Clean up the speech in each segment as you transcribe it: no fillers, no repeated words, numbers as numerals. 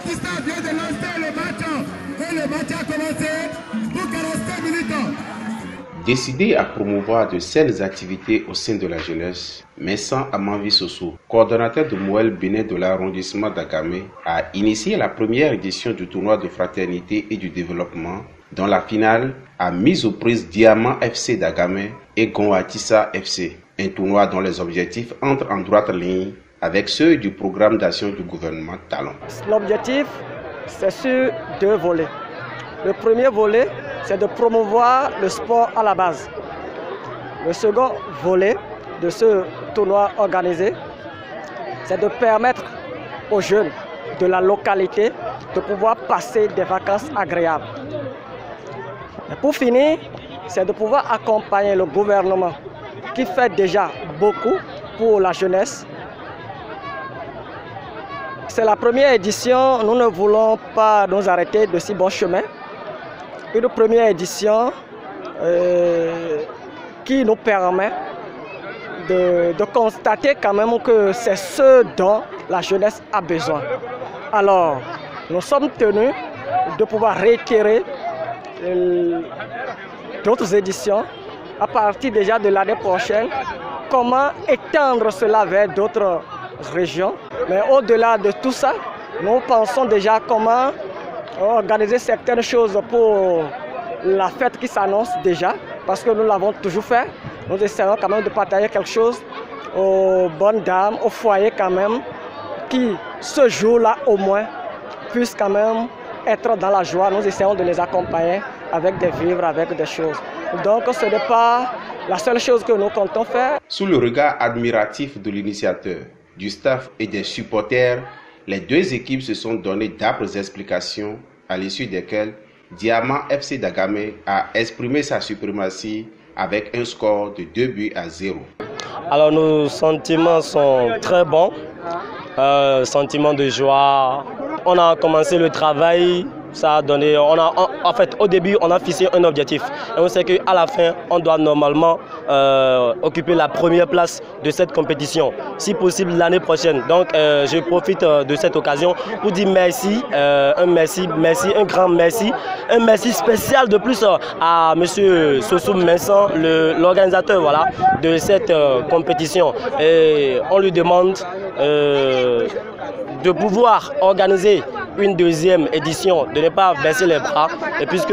Bautista vient de lancer le match et le match a commencé pour 45 minutes. Décidé à promouvoir de saines activités au sein de la jeunesse, Vincent Amanvi Soso, coordonnateur de Moël Bénin de l'arrondissement d'Agamé, a initié la première édition du tournoi de fraternité et du développement, dont la finale a mis aux prises Diamant FC d'Agamé et Gonwatissa FC. Un tournoi dont les objectifs entrent en droite ligne avec ceux du programme d'action du gouvernement Talon. L'objectif, c'est sur deux volets. Le premier volet, c'est de promouvoir le sport à la base. Le second volet de ce tournoi organisé, c'est de permettre aux jeunes de la localité de pouvoir passer des vacances agréables. Et pour finir, c'est de pouvoir accompagner le gouvernement qui fait déjà beaucoup pour la jeunesse. C'est la première édition, nous ne voulons pas nous arrêter de si bon chemin. Une première édition qui nous permet de constater quand même que c'est ce dont la jeunesse a besoin. Alors, nous sommes tenus de pouvoir réitérer d'autres éditions à partir déjà de l'année prochaine. Comment étendre cela vers d'autres régions. Mais au-delà de tout ça, nous pensons déjà comment organiser certaines choses pour la fête qui s'annonce déjà, parce que nous l'avons toujours fait. Nous essayons quand même de partager quelque chose aux bonnes dames, au foyer quand même, qui ce jour-là au moins puissent quand même être dans la joie. Nous essayons de les accompagner avec des vivres, avec des choses. Donc ce n'est pas la seule chose que nous comptons faire. Sous le regard admiratif de l'initiateur, du staff et des supporters, les deux équipes se sont donné d'âpres explications à l'issue desquelles Diamant FC d'Agamé a exprimé sa suprématie avec un score de 2-0. Alors nos sentiments sont très bons, sentiments de joie. On a commencé le travail, ça a donné, en fait au début on a fixé un objectif et on sait qu'à la fin on doit normalement occuper la première place de cette compétition, si possible l'année prochaine. Donc je profite de cette occasion pour dire merci, un grand merci, un merci spécial de plus à monsieur Soso Vincent, l'organisateur voilà, de cette compétition. Et on lui demande de pouvoir organiser une deuxième édition, de ne pas baisser les bras, et puisque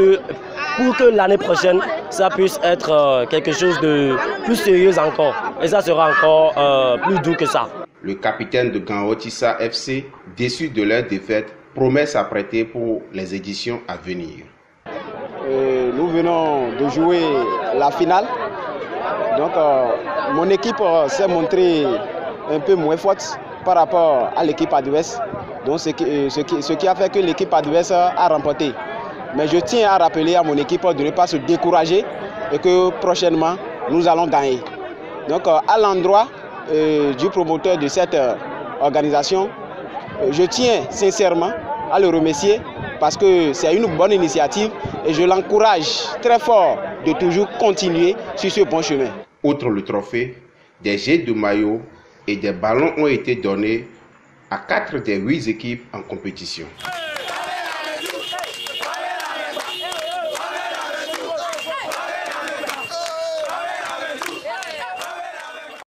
pour que l'année prochaine, ça puisse être quelque chose de plus sérieux encore. Et ça sera encore plus doux que ça. Le capitaine de Gonwatissa FC, déçu de leur défaite, promet s'apprêter pour les éditions à venir. Nous venons de jouer la finale. Donc mon équipe s'est montrée un peu moins forte par rapport à l'équipe adverse. Donc ce qui a fait que l'équipe adverse a remporté. Mais je tiens à rappeler à mon équipe de ne pas se décourager et que prochainement nous allons gagner. Donc à l'endroit du promoteur de cette organisation, je tiens sincèrement à le remercier parce que c'est une bonne initiative et je l'encourage très fort de toujours continuer sur ce bon chemin. Outre le trophée, des jets de maillots et des ballons ont été donnés à 4 des 8 équipes en compétition.